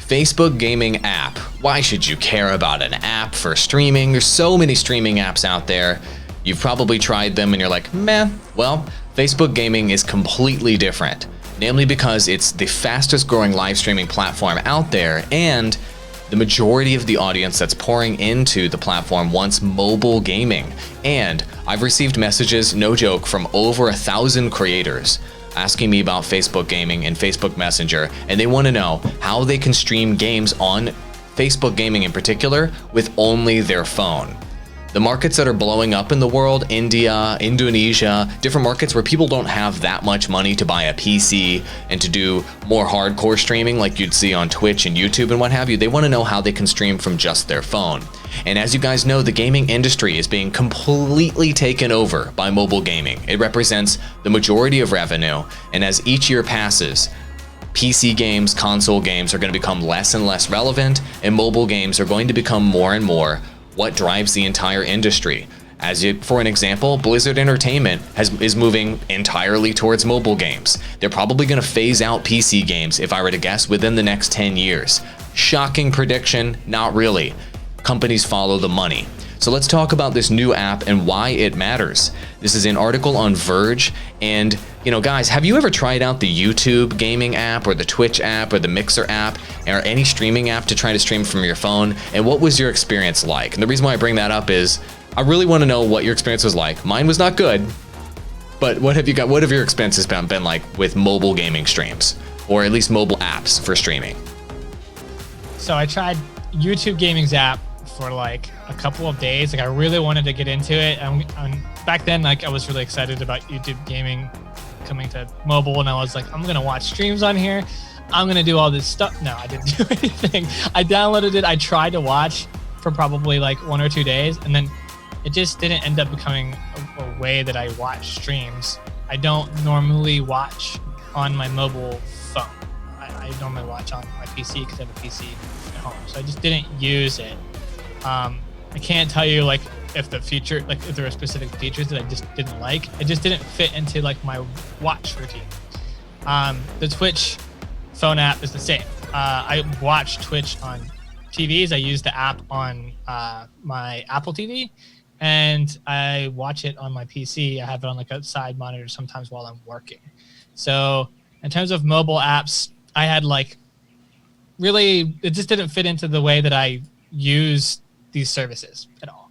Facebook gaming app. Why should you care about an app for streaming? There's so many streaming apps out there. You've probably tried them and you're like, meh. Well, Facebook gaming is completely different, namely because it's the fastest growing live streaming platform out there, and the majority of the audience that's pouring into the platform wants mobile gaming. And I've received messages, no joke, from over 1,000 creators asking me about Facebook gaming and Facebook Messenger, and they want to know how they can stream games on Facebook gaming in particular with only their phone. The markets that are blowing up in the world, India, Indonesia, different markets where people don't have that much money to buy a PC and to do more hardcore streaming like you'd see on Twitch and YouTube and what have you, they want to know how they can stream from just their phone. And as you guys know, the gaming industry is being completely taken over by mobile gaming. It represents the majority of revenue, and as each year passes, PC games, console games are going to become less and less relevant, and mobile games are going to become more and more what drives the entire industry. For an example, Blizzard Entertainment is moving entirely towards mobile games. They're probably going to phase out PC games, if I were to guess, within the next 10 years. Shocking prediction? Not really. Companies follow the money. So let's talk about this new app and why it matters. This is an article on Verge, and guys, have you ever tried out the YouTube gaming app or the Twitch app or the Mixer app or any streaming app to try to stream from your phone? And what was your experience like? And the reason why I bring that up is I really want to know what your experience was like. Mine was not good, but what have your experiences been like with mobile gaming streams, or at least mobile apps for streaming? So I tried YouTube Gaming's app for like a couple of days. Like I really wanted to get into it. Back then, like I was really excited about YouTube Gaming coming to mobile, and I was like, I'm gonna watch streams on here. I'm gonna do all this stuff. No, I didn't do anything. I downloaded it. I tried to watch for probably like 1 or 2 days, and then it just didn't end up becoming a way that I watch streams. I don't normally watch on my mobile phone. I normally watch on my PC because I have a PC at home. So I just didn't use it. I can't tell you like if there were specific features that I just didn't like. It just didn't fit into like my watch routine. The Twitch phone app is the same. I watch Twitch on TVs. I use the app on my Apple TV, and I watch it on my PC. I have it on like a side monitor sometimes while I'm working. So in terms of mobile apps, I had like really, it just didn't fit into the way that I use these services at all.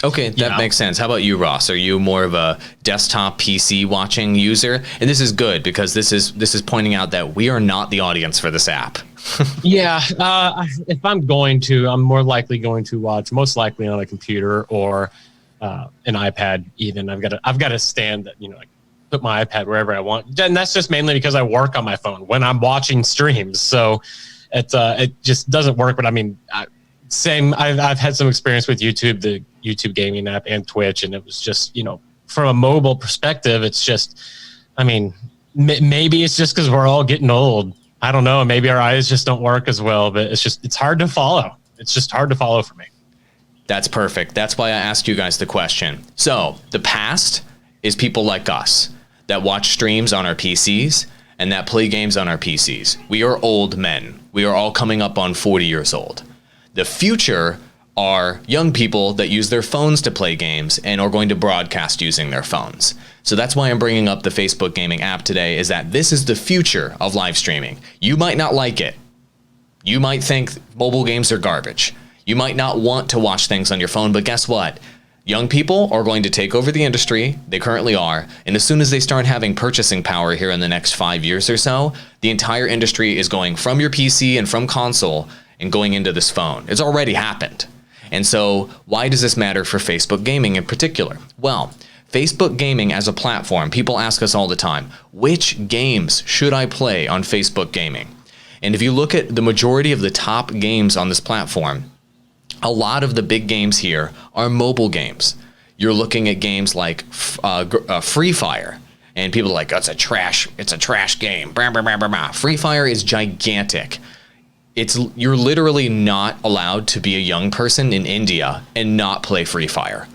Okay, that makes sense. How about you, Ross? Are you more of a desktop PC watching user? And this is good because this is pointing out that we are not the audience for this app. Yeah, if I'm more likely going to watch most likely on a computer or an iPad. Even I've got a stand that like put my iPad wherever I want, and that's just mainly because I work on my phone when I'm watching streams. So it just doesn't work. But I mean, same. I've had some experience with YouTube, the YouTube gaming app, and Twitch, and it was just from a mobile perspective, it's just, I mean, maybe it's just because we're all getting old. I don't know. Maybe our eyes just don't work as well, but it's hard to follow. It's just hard to follow for me. That's perfect. That's why I asked you guys the question. So the past is people like us that watch streams on our PCs and that play games on our PCs. We are old men. We are all coming up on 40 years old. The future are young people that use their phones to play games and are going to broadcast using their phones. So that's why I'm bringing up the Facebook gaming app today, is that this is the future of live streaming. You might not like it. You might think mobile games are garbage. You might not want to watch things on your phone, but guess what? Young people are going to take over the industry. They currently are. And as soon as they start having purchasing power here in the next 5 years or so, the entire industry is going from your PC and from console and going into this phone. It's already happened. And so why does this matter for Facebook gaming in particular? Well, Facebook gaming as a platform, people ask us all the time, which games should I play on Facebook gaming? And if you look at the majority of the top games on this platform, a lot of the big games here are mobile games. You're looking at games like Free Fire, and people are like, oh, it's a trash game. Blah, blah, blah, blah, blah. Free Fire is gigantic. You're literally not allowed to be a young person in India and not play Free Fire.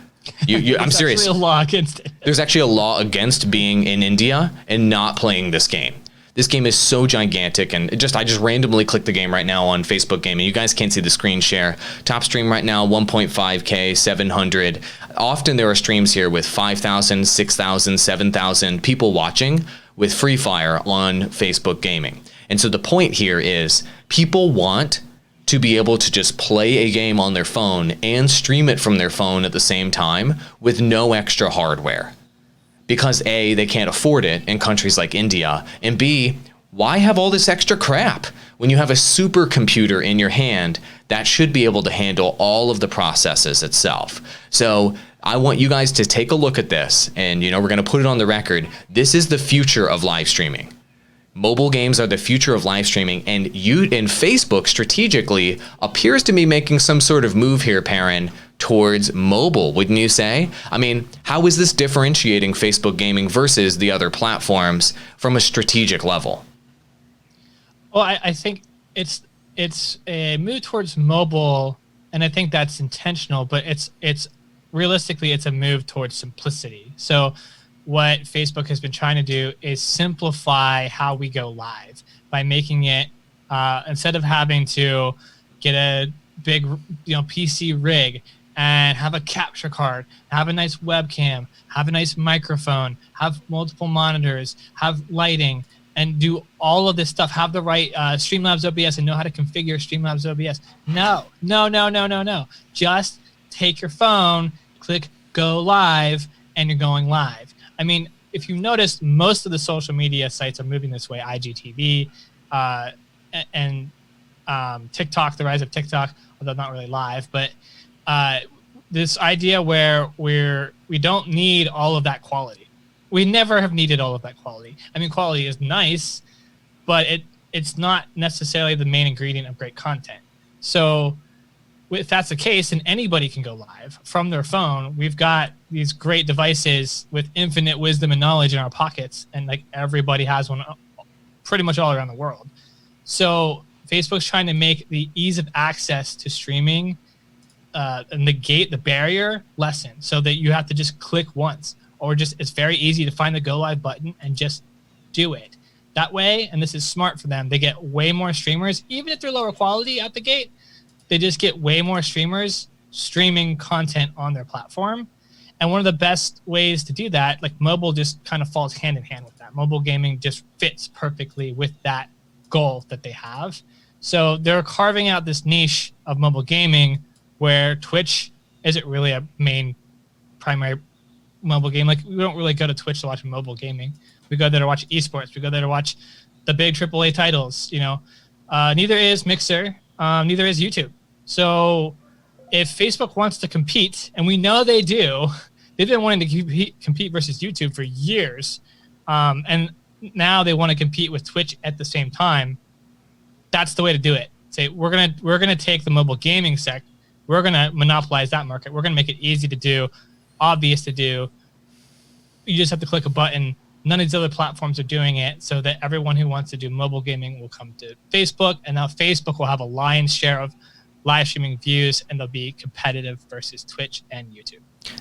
I'm serious. There's actually a law against it. There's actually a law against being in India and not playing this game. This game is so gigantic, and I just randomly clicked the game right now on Facebook Gaming. You guys can't see the screen share. Top stream right now, 1.5K, 700. Often there are streams here with 5,000, 6,000, 7,000 people watching with Free Fire on Facebook Gaming. And so the point here is people want to be able to just play a game on their phone and stream it from their phone at the same time with no extra hardware. Because A, they can't afford it in countries like India, and B, why have all this extra crap when you have a supercomputer in your hand that should be able to handle all of the processes itself? So I want you guys to take a look at this, and we're going to put it on the record. This is the future of live streaming. Mobile games are the future of live streaming, and Facebook strategically appears to be making some sort of move here, Perrin, towards mobile, wouldn't you say? I mean, how is this differentiating Facebook Gaming versus the other platforms from a strategic level? Well, I think it's a move towards mobile, and I think that's intentional, but it's realistically, it's a move towards simplicity. So what Facebook has been trying to do is simplify how we go live by making it, instead of having to get a big PC rig and have a capture card, have a nice webcam, have a nice microphone, have multiple monitors, have lighting, and do all of this stuff, have the right Streamlabs OBS and know how to configure Streamlabs OBS. No. Just take your phone, click go live, and you're going live. I mean, if you notice, most of the social media sites are moving this way. IGTV and TikTok, the rise of TikTok, although not really live, but this idea where we don't need all of that quality. We never have needed all of that quality. I mean, quality is nice, but it's not necessarily the main ingredient of great content. So if that's the case, then anybody can go live from their phone. We've got these great devices with infinite wisdom and knowledge in our pockets, and like everybody has one pretty much all around the world. So Facebook's trying to make the ease of access to streaming negate the barrier lessen, so that you have to just click once, or just it's very easy to find the go live button and just do it. That way, and this is smart for them, they get way more streamers, even if they're lower quality at the gate. They just get way more streamers streaming content on their platform. And one of the best ways to do that, like mobile just kind of falls hand in hand with that. Mobile gaming just fits perfectly with that goal that they have. So they're carving out this niche of mobile gaming where Twitch isn't really a main primary mobile game. Like we don't really go to Twitch to watch mobile gaming. We go there to watch esports. We go there to watch the big AAA titles. Neither is Mixer. Neither is YouTube. So if Facebook wants to compete, and we know they do, they've been wanting to compete versus YouTube for years, and now they want to compete with Twitch at the same time. That's the way to do it. Say we're gonna take the mobile gaming sector. We're gonna monopolize that market. We're gonna make it easy to do, obvious to do. You just have to click a button. None of these other platforms are doing it, so that everyone who wants to do mobile gaming will come to Facebook, and now Facebook will have a lion's share of live streaming views, and they'll be competitive versus Twitch and YouTube.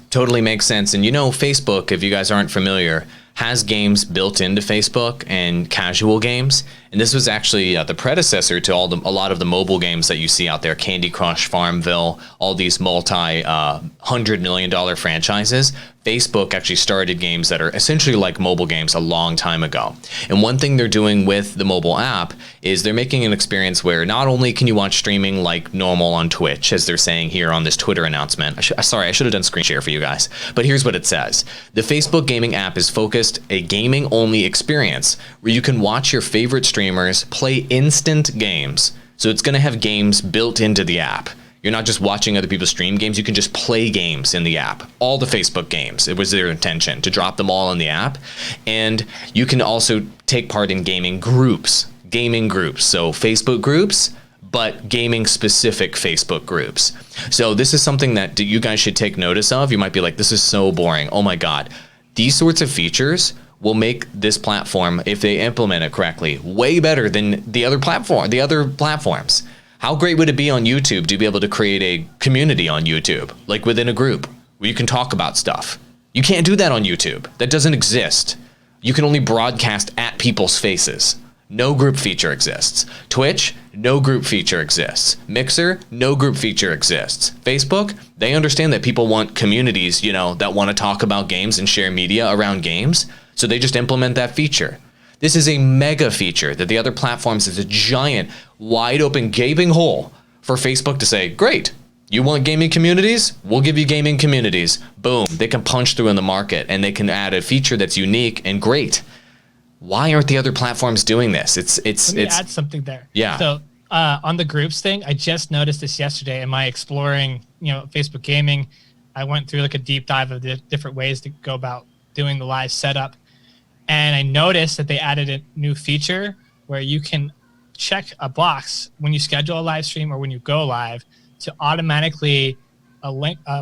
Totally makes sense. And Facebook, if you guys aren't familiar, has games built into Facebook and casual games. And this was actually the predecessor to a lot of the mobile games that you see out there, Candy Crush, Farmville, all these multi-$100 million franchises. Facebook actually started games that are essentially like mobile games a long time ago. And one thing they're doing with the mobile app is they're making an experience where not only can you watch streaming like normal on Twitch, as they're saying here on this Twitter announcement. Sorry, I should have done screen share for you guys. But here's what it says. The Facebook gaming app is focused a gaming-only experience where you can watch your favorite streamers play instant games. So it's going to have games built into the app. You're not just watching other people stream games. You can just play games in the app. All the Facebook games. It was their intention to drop them all in the app. And you can also take part in gaming groups. So Facebook groups, but gaming-specific Facebook groups. So this is something that you guys should take notice of. You might be like, this is so boring. Oh my God. These sorts of features will make this platform, if they implement it correctly, way better than the other platforms. How great would it be on YouTube to be able to create a community on YouTube, like within a group, where you can talk about stuff? You can't do that on YouTube. That doesn't exist. You can only broadcast at people's faces. no group feature exists. Twitch, no group feature exists. Mixer, no group feature exists. Facebook, they understand that people want communities, that want to talk about games and share media around games. So they just implement that feature. This is a mega feature that the other platforms is a giant, wide open, gaping hole for Facebook to say, great, you want gaming communities? We'll give you gaming communities. Boom, they can punch through in the market and they can add a feature that's unique and great. Why aren't the other platforms doing this? Let me add something there. Yeah. So on the groups thing, I just noticed this yesterday in my exploring, Facebook gaming. I went through like a deep dive of the different ways to go about doing the live setup. And I noticed that they added a new feature where you can check a box when you schedule a live stream or when you go live to automatically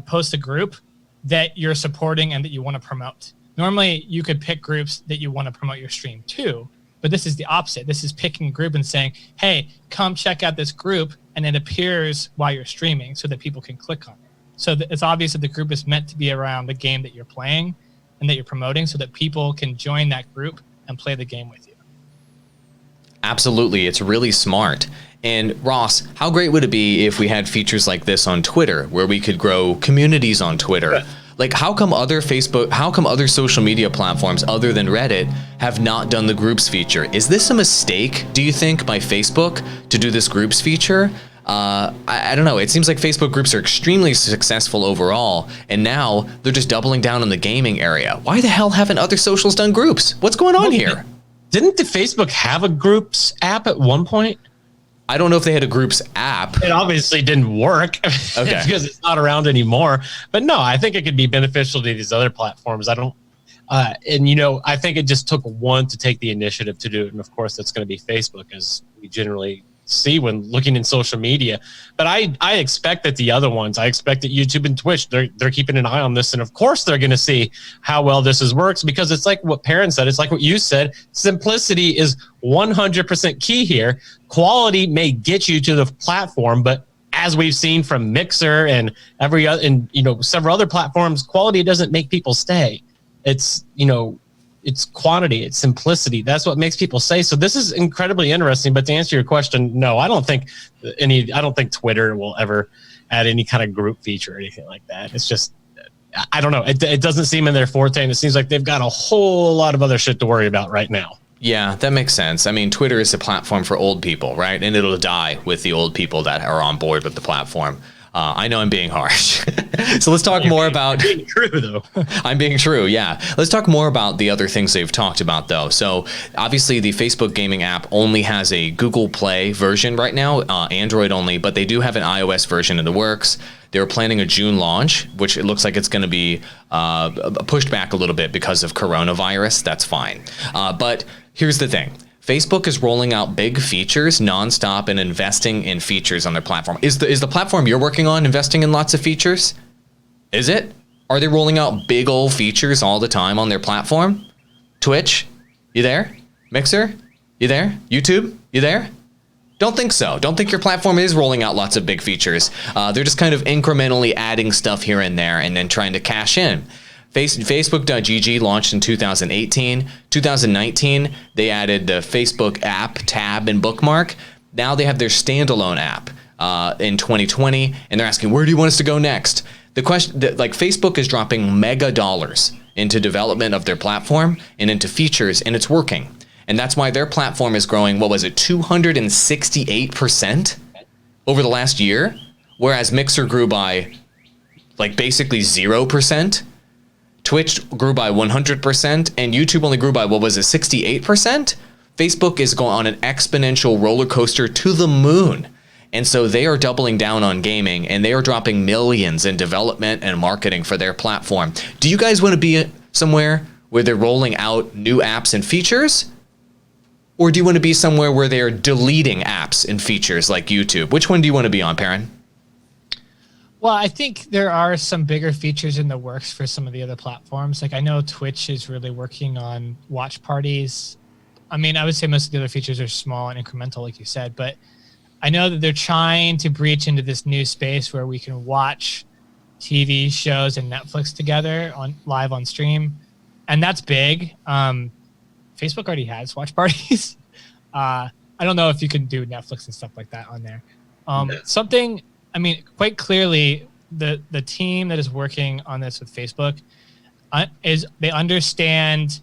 post a group that you're supporting and that you want to promote. Normally, you could pick groups that you want to promote your stream to, but this is the opposite. This is picking a group and saying, hey, come check out this group, and it appears while you're streaming so that people can click on it. So it's obvious that the group is meant to be around the game that you're playing and that you're promoting so that people can join that group and play the game with you. Absolutely. It's really smart. And Ross, how great would it be if we had features like this on Twitter where we could grow communities on Twitter? Like, how come other social media platforms other than Reddit have not done the groups feature? Is this a mistake, do you think, by Facebook to do this groups feature? I don't know. It seems like Facebook groups are extremely successful overall, and now they're just doubling down on the gaming area. Why the hell haven't other socials done groups? What's going on here? Didn't the Facebook have a groups app at one point? I don't know if they had a groups app. It obviously didn't work because it's not around anymore. But no, I think it could be beneficial to these other platforms. I think it just took one to take the initiative to do it. And of course, that's going to be Facebook, as we generally see when looking in social media. But I expect that the other ones, I expect that YouTube and Twitch, they're keeping an eye on this. And of course, they're going to see how well this works, because it's like what Perrin said. It's like what you said. Simplicity is 100% key here. Quality may get you to the platform, but as we've seen from Mixer and several other platforms, quality doesn't make people stay. It's quantity, it's simplicity. That's what makes people stay. So this is incredibly interesting. But to answer your question, no, I don't think Twitter will ever add any kind of group feature or anything like that. It's just, I don't know. It doesn't seem in their forte, and it seems like they've got a whole lot of other shit to worry about right now. Yeah, that makes sense. I mean, Twitter is a platform for old people, right? And it'll die with the old people that are on board with the platform. I know I'm being harsh. So let's talk more about... You're being true, though. I'm being true, yeah. Let's talk more about the other things they've talked about, though. So obviously, the Facebook gaming app only has a Google Play version right now, Android only, but they do have an iOS version in the works. They're planning a June launch, which it looks like it's going to be pushed back a little bit because of coronavirus. That's fine. But here's the thing. Facebook is rolling out big features nonstop and investing in features on their platform. Is the platform you're working on investing in lots of features? Is it? Are they rolling out big old features all the time on their platform? Twitch, you there? Mixer, you there? YouTube, you there? Don't think so. Don't think your platform is rolling out lots of big features. They're just kind of incrementally adding stuff here and there and then trying to cash in. Facebook.gg launched in 2018. 2019, they added the Facebook app, tab, and bookmark. Now they have their standalone app in 2020, and they're asking, where do you want us to go next? The question, Facebook is dropping mega dollars into development of their platform and into features, and it's working. And that's why their platform is growing, 268% over the last year, whereas Mixer grew by basically 0%. Twitch grew by 100%, and YouTube only grew by, 68%? Facebook is going on an exponential roller coaster to the moon. And so they are doubling down on gaming, and they are dropping millions in development and marketing for their platform. Do you guys want to be somewhere where they're rolling out new apps and features? Or do you want to be somewhere where they're deleting apps and features like YouTube? Which one do you want to be on, Perrin? Well, I think there are some bigger features in the works for some of the other platforms. I know Twitch is really working on watch parties. I mean, I would say most of the other features are small and incremental, like you said, but I know that they're trying to breach into this new space where we can watch TV shows and Netflix together live on stream. And that's big. Facebook already has watch parties. I don't know if you can do Netflix and stuff like that on there. Something, I mean, quite clearly, the team that is working on this with Facebook is they understand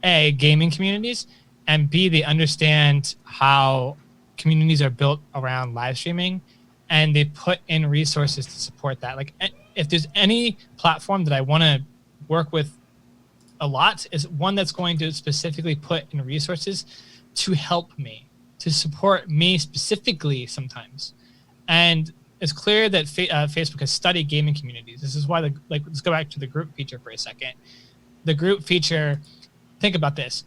A, gaming communities, and B, they understand how communities are built around live streaming, and they put in resources to support that. Like, if there's any platform that I want to work with a lot, is one that's going to specifically put in resources to help me, to support me specifically sometimes. And it's clear that Facebook has studied gaming communities. This is why, let's go back to the group feature for a second. The group feature, think about this.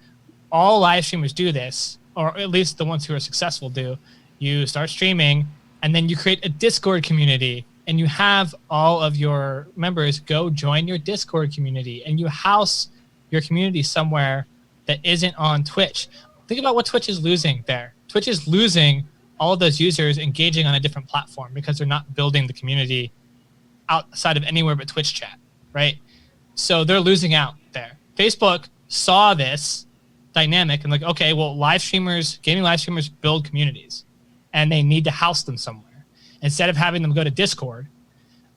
All live streamers do this, or at least the ones who are successful do. You start streaming, and then you create a Discord community, and you have all of your members go join your Discord community, and you house your community somewhere that isn't on Twitch. Think about what Twitch is losing there. Twitch is losing all of those users engaging on a different platform because they're not building the community outside of anywhere but Twitch chat, right? So they're losing out there. Facebook saw this dynamic and like, okay, well, gaming live streamers build communities, and they need to house them somewhere. Instead of having them go to Discord,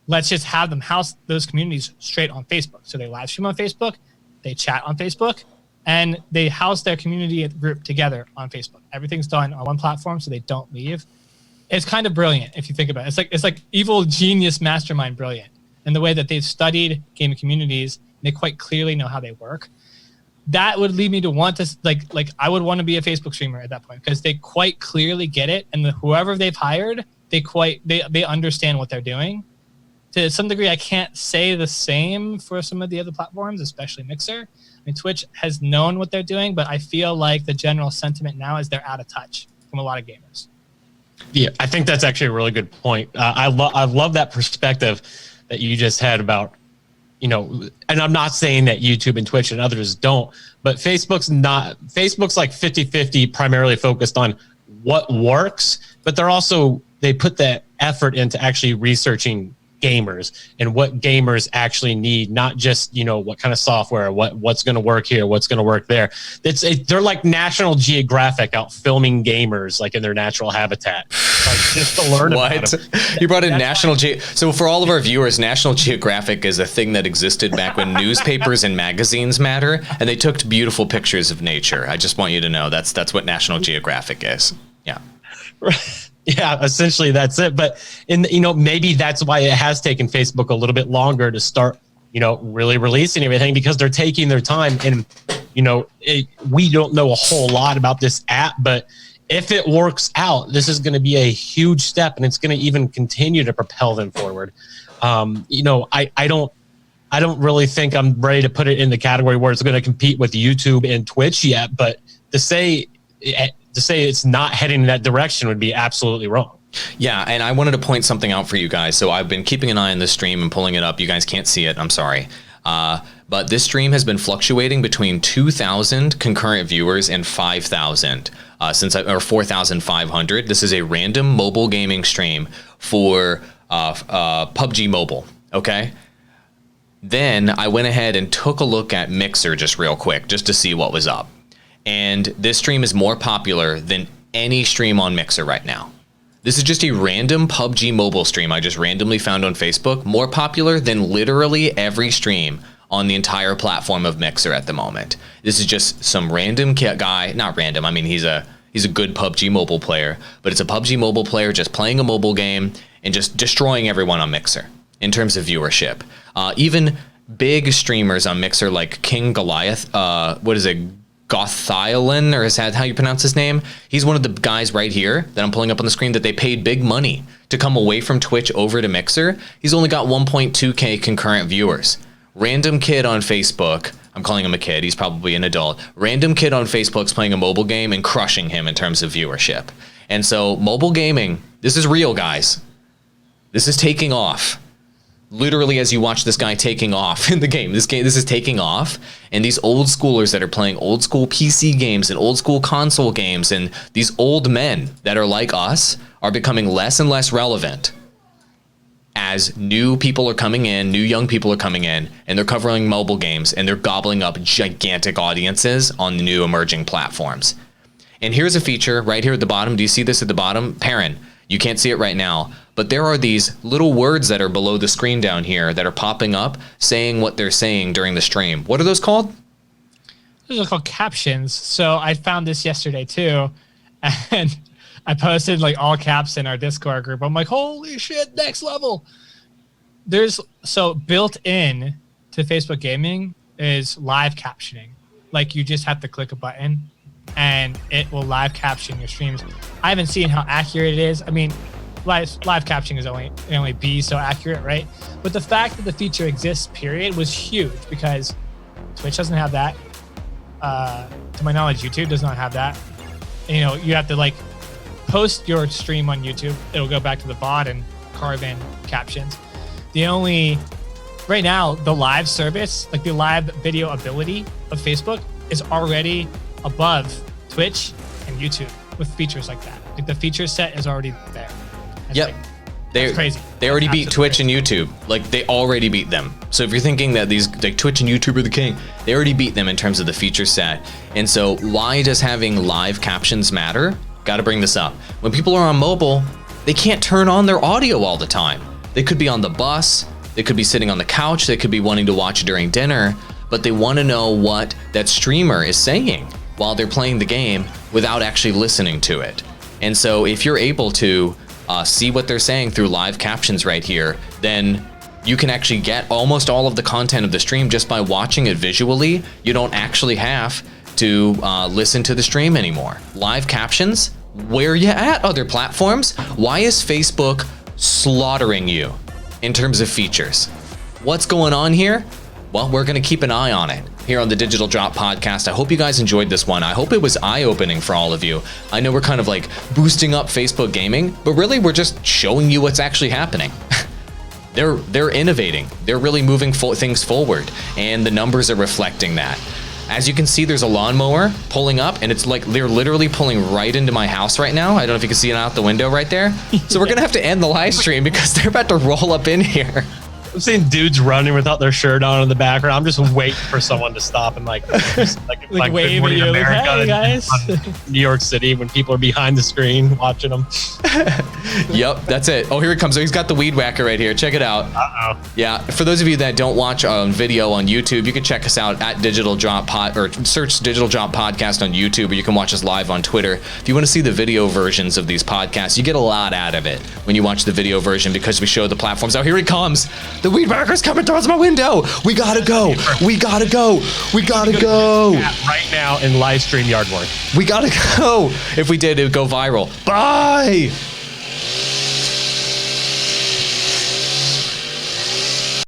let's just have them house those communities straight on Facebook. So they live stream on Facebook, they chat on Facebook, and they house their community group together on Facebook. Everything's done on one platform, so they don't leave. It's kind of brilliant if you think about it. It's like evil genius mastermind brilliant in the way that they've studied gaming communities. They quite clearly know how they work. That would lead me to want to I would want to be a Facebook streamer at that point, because they quite clearly get it, and whoever they've hired, they understand what they're doing. To some degree, I can't say the same for some of the other platforms, especially Mixer. I mean, Twitch has known what they're doing, but I feel like the general sentiment now is they're out of touch from a lot of gamers. Yeah, I think that's actually a really good point. I love that perspective that you just had about, and I'm not saying that YouTube and Twitch and others don't, but Facebook's like 50-50 primarily focused on what works, but they put that effort into actually researching gamers and what gamers actually need, not just what kind of software, what's going to work here, what's going to work there. They're like National Geographic out filming gamers like in their natural habitat, like just to learn about them. You brought in National So for all of our viewers, National Geographic is a thing that existed back when newspapers and magazines matter, and they took beautiful pictures of nature. I just want you to know that's what National Geographic is. Yeah. Yeah, essentially that's it. But maybe that's why it has taken Facebook a little bit longer to start, really releasing everything, because they're taking their time. And, we don't know a whole lot about this app, but if it works out, this is going to be a huge step, and it's going to even continue to propel them forward. I don't really think I'm ready to put it in the category where it's going to compete with YouTube and Twitch yet, but to say it's not heading in that direction would be absolutely wrong. Yeah, and I wanted to point something out for you guys. So I've been keeping an eye on this stream and pulling it up. You guys can't see it. I'm sorry. But this stream has been fluctuating between 2,000 concurrent viewers and 5,000 or 4,500. This is a random mobile gaming stream for PUBG Mobile. Okay. Then I went ahead and took a look at Mixer just real quick, just to see what was up. And this stream is more popular than any stream on Mixer right now. This is just a random PUBG Mobile stream I just randomly found on Facebook, more popular than literally every stream on the entire platform of Mixer at the moment. This is just some random guy, not random, I mean he's a good PUBG Mobile player, but it's a PUBG Mobile player just playing a mobile game and just destroying everyone on Mixer in terms of viewership. Even big streamers on Mixer like King Goliath, Gothilan, or is that how you pronounce his name? He's one of the guys right here that I'm pulling up on the screen that they paid big money to come away from Twitch over to Mixer. He's only got 1.2K concurrent viewers. Random kid on Facebook, I'm calling him a kid, he's probably an adult. Random kid on Facebook's playing a mobile game and crushing him in terms of viewership. And so mobile gaming, this is real, guys. This is taking off. Literally, as you watch this guy taking off in the game, this is taking off, and these old schoolers that are playing old school PC games and old school console games, and these old men that are like us are becoming less and less relevant as new people are coming in, new young people are coming in, and they're covering mobile games, and they're gobbling up gigantic audiences on the new emerging platforms. And here's a feature right here at the bottom. Do you see this at the bottom? Parent, you can't see it right now, but there are these little words that are below the screen down here that are popping up saying what they're saying during the stream. What are those called? Those are called captions. So I found this yesterday too, and I posted like all caps in our Discord group. I'm like, holy shit, next level. So built in to Facebook Gaming is live captioning. Like you just have to click a button and it will live caption your streams. I haven't seen how accurate it is. I mean, live captioning is only be so accurate, right? But the fact that the feature exists, period, was huge because Twitch doesn't have that. To my knowledge, YouTube does not have that. And, you know, you have to like post your stream on YouTube. It'll go back to the bot and carve in captions. Right now, the live service, like the live video ability of Facebook is already above Twitch and YouTube with features like that. Like the feature set is already there. Yep. That's crazy. They already That's beat Twitch and YouTube. Like they already beat them. So if you're thinking that these like Twitch and YouTube are the king, they already beat them in terms of the feature set. And so why does having live captions matter? Got to bring this up. When people are on mobile, they can't turn on their audio all the time. They could be on the bus, they could be sitting on the couch, they could be wanting to watch during dinner, but they want to know what that streamer is saying while they're playing the game without actually listening to it. And so if you're able to see what they're saying through live captions right here, then you can actually get almost all of the content of the stream just by watching it visually. You don't actually have to listen to the stream anymore. Live captions, where you at, other platforms? Why is Facebook slaughtering you in terms of features? What's going on here? Well, we're going to keep an eye on it here on the Digital Drop podcast. I hope you guys enjoyed this one. I hope it was eye-opening for all of you. I know we're kind of like boosting up Facebook gaming, but really we're just showing you what's actually happening. They're innovating. They're really moving things forward, and the numbers are reflecting that. As you can see, there's a lawnmower pulling up, and it's like they're literally pulling right into my house right now. I don't know if you can see it out the window right there. So we're gonna have to end the live stream because they're about to roll up in here. I'm seeing dudes running without their shirt on in the background. I'm just waiting for someone to stop and like wave at you, like, hey guys. New York City when people are behind the screen watching them. Yep, that's it. Oh, here it comes. He's got the weed whacker right here. Check it out. Uh-oh. Yeah, for those of you that don't watch video on YouTube, you can check us out at Digital Drop Pod, or search Digital Drop Podcast on YouTube, or you can watch us live on Twitter. If you want to see the video versions of these podcasts, you get a lot out of it when you watch the video version because we show the platforms. Oh, here he comes. The weed whacker's coming towards my window. We gotta go. We gotta go. We gotta go. Right now in live stream yard work. We gotta go. If we did, it would go viral. Bye.